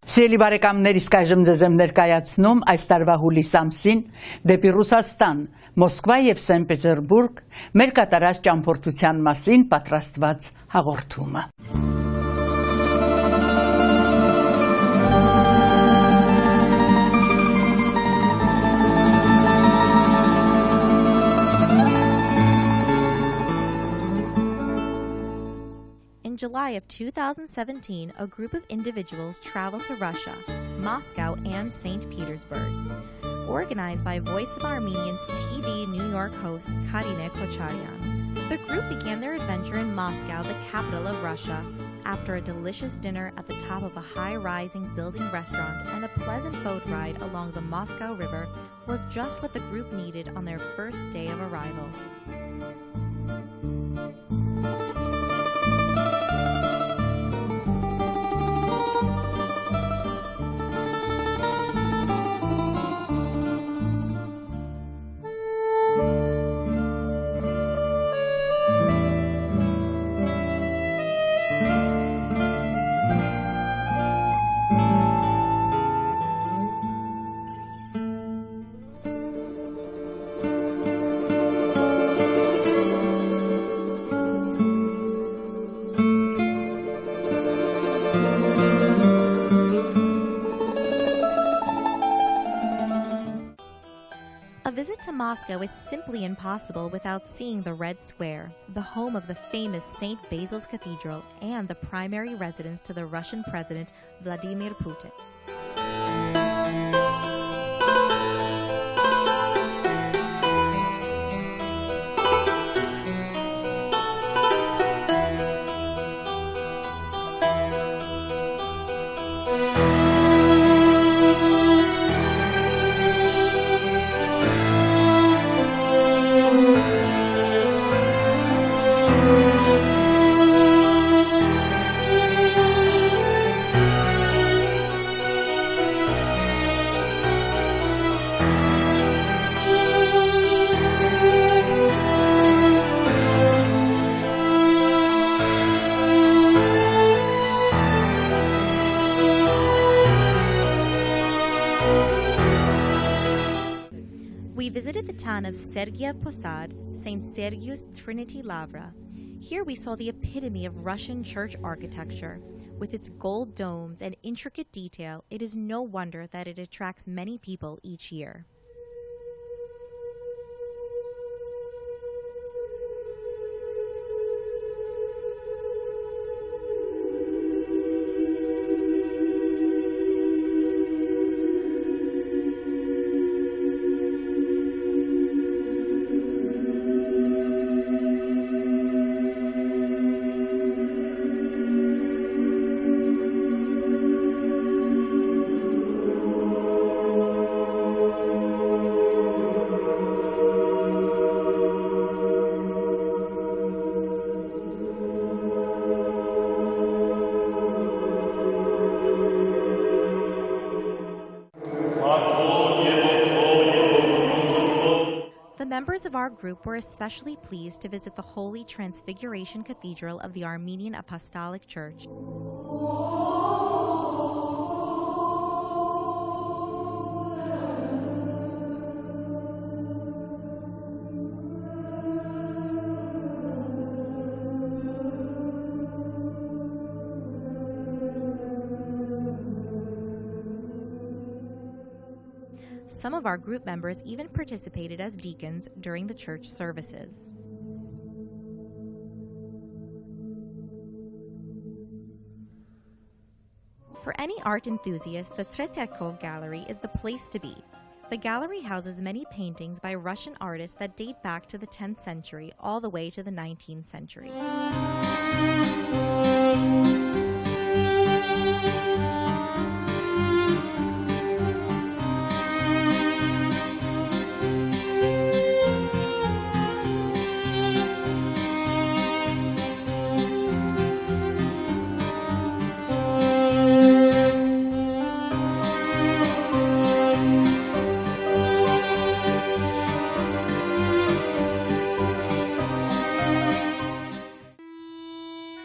Սիրելի բարեկամներ, իսկ այժմ ձեզ եմ ներկայացնում այս տարվա հուլիս ամսին դեպի Ռուսաստան, Մոսկվա և Սենտ Պետերբուրգ մեր կատարած ճամփորդության մասին պատրաստված հաղորդումը։ In July of 2017, a group of individuals traveled to Russia, Moscow, and St. Petersburg. Organized by Voice of Armenians TVNY host Karine Kocharyan. The group began their adventure in Moscow, the capital of Russia. After a delicious dinner at the top of a high-rising building restaurant and a pleasant boat ride along the Moscow River was just what the group needed on their first day of arrival. A visit to Moscow is simply impossible without seeing the Red Square, the home of the famous St. Basil's Cathedral and the primary residence to the Russian President Vladimir Putin. We visited the town of Sergiev Posad, St. Sergius Trinity Lavra. Here we saw the epitome of Russian church architecture. With its gold domes and intricate detail, it is no wonder that it attracts many people each year. The members of our group were especially pleased to visit the Holy Transfiguration Cathedral of the Armenian Apostolic Church. Some of our group members even participated as deacons during the church services. For any art enthusiast, the Tretyakov Gallery is the place to be. The gallery houses many paintings by Russian artists that date back to the 10th century all the way to the 19th century.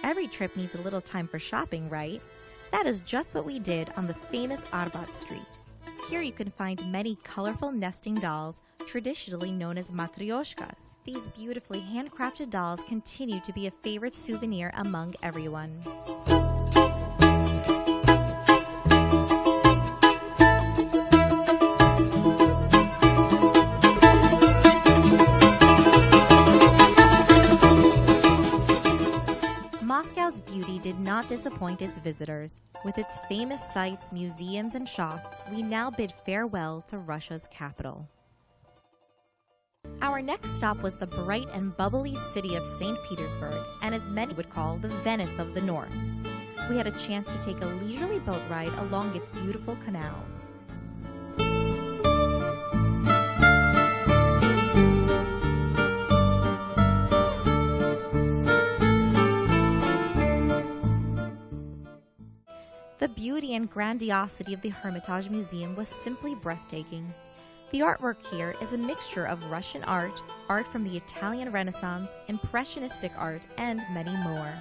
Every trip needs a little time for shopping, right? That is just what we did on the famous Arbat Street. Here you can find many colorful nesting dolls, traditionally known as matryoshkas. These beautifully handcrafted dolls continue to be a favorite souvenir among everyone. Moscow's beauty did not disappoint its visitors. With its famous sights, museums, and shops, we now bid farewell to Russia's capital. Our next stop was the bright and bubbly city of St. Petersburg, and as many would call, the Venice of the North. We had a chance to take a leisurely boat ride along its beautiful canals. The beauty and grandiosity of the Hermitage Museum was simply breathtaking. The artwork here is a mixture of Russian art, art from the Italian Renaissance, impressionistic art, and many more.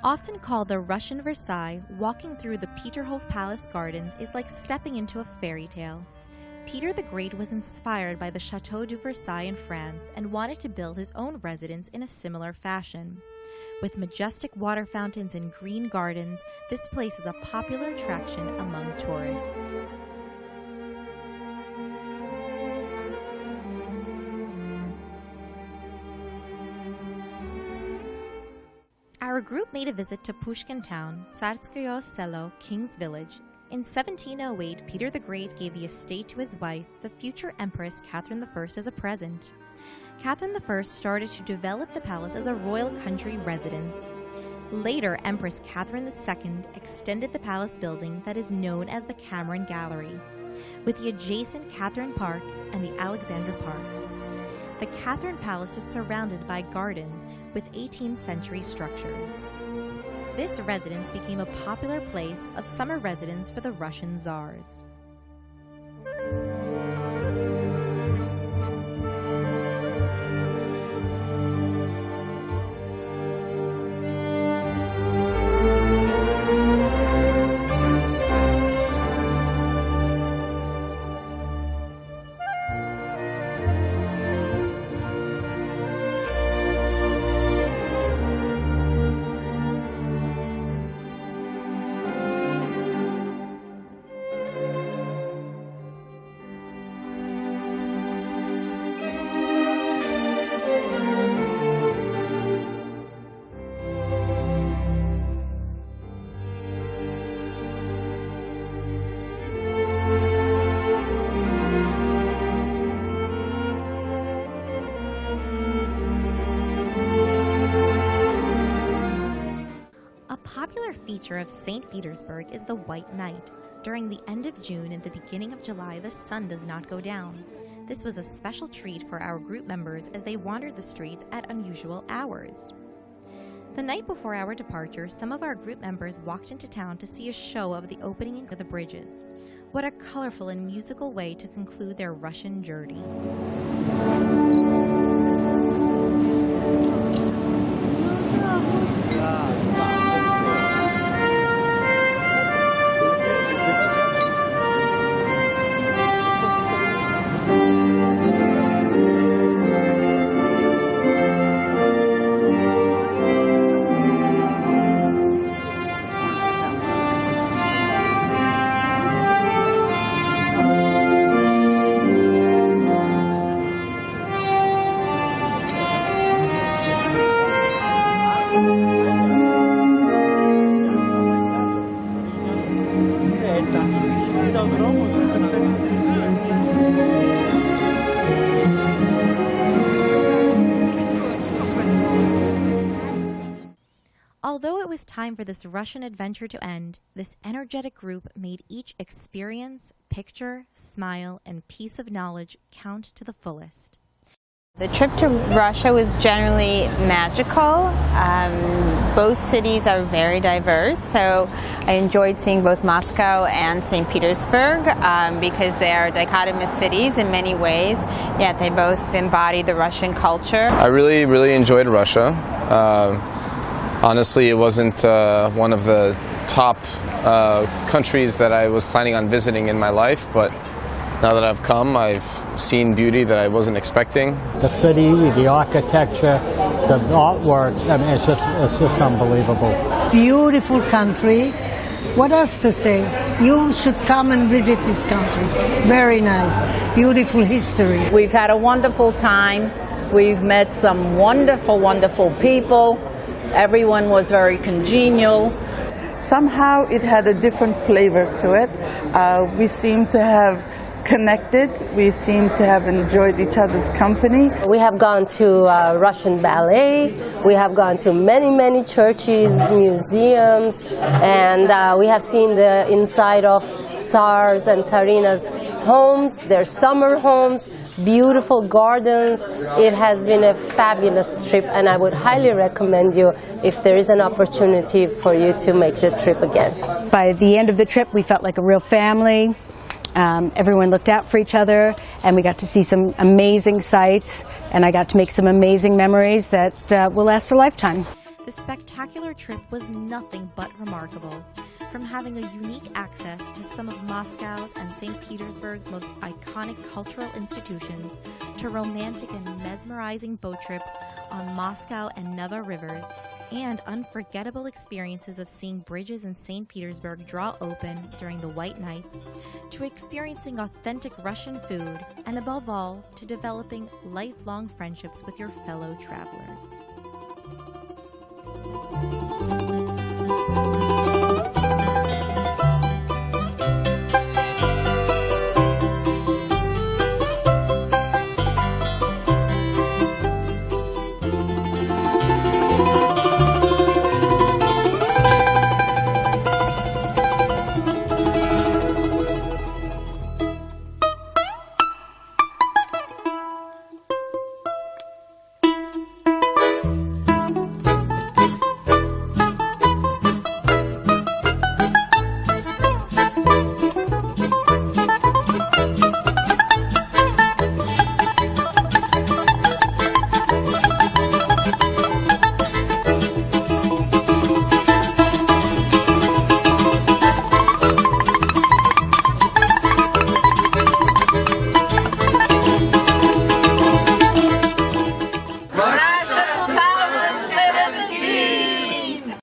Often called the Russian Versailles, walking through the Peterhof Palace gardens is like stepping into a fairy tale. Peter the Great was inspired by the Château de Versailles in France and wanted to build his own residence in a similar fashion. With majestic water fountains and green gardens, this place is a popular attraction among tourists. Our group made a visit to Pushkin Town, Tsarskoye Selo, King's Village. In 1708, Peter the Great gave the estate to his wife, the future Empress Catherine I, as a present. Catherine I started to develop the palace as a royal country residence. Later, Empress Catherine II extended the palace building that is known as the Cameron Gallery, with the adjacent Catherine Park and the Alexandra Park. The Catherine Palace is surrounded by gardens with 18th century structures. This residence became a popular place of summer residence for the Russian czars. A feature of St. Petersburg is the White Night. During the end of June and the beginning of July, the sun does not go down. This was a special treat for our group members as they wandered the streets at unusual hours. The night before our departure, some of our group members walked into town to see a show of the opening of the bridges. What a colorful and musical way to conclude their Russian journey. Although it was time for this Russian adventure to end, this energetic group made each experience, picture, smile, and piece of knowledge count to the fullest. The trip to Russia was generally magical. Both cities are very diverse, so I enjoyed seeing both Moscow and St. Petersburg because they are dichotomous cities in many ways, yet they both embody the Russian culture. I really enjoyed Russia. Honestly, it wasn't one of the top countries that I was planning on visiting in my life, but now that I've come, I've seen beauty that I wasn't expecting. The city, the architecture, the artworks, I mean, it's just unbelievable. Beautiful country. What else to say? You should come and visit this country. Very nice. Beautiful history. We've had a wonderful time. We've met some wonderful people. Everyone was very congenial. Somehow it had a different flavor to it. We seem to have connected. We seem to have enjoyed each other's company. We have gone to Russian ballet. We have gone to many churches, museums, and we have seen the inside of Tsars and Tsarina's homes, their summer homes, beautiful gardens. It has been a fabulous trip, and I would highly recommend you if there is an opportunity for you to make the trip again. By the end of the trip, we felt like a real family. Everyone looked out for each other, and we got to see some amazing sights, and I got to make some amazing memories that will last a lifetime. This spectacular trip was nothing but remarkable. From having a unique access to some of Moscow's and St. Petersburg's most iconic cultural institutions, to romantic and mesmerizing boat trips on Moscow and Neva rivers, and unforgettable experiences of seeing bridges in St. Petersburg draw open during the White Nights, to experiencing authentic Russian food, and above all, to developing lifelong friendships with your fellow travelers.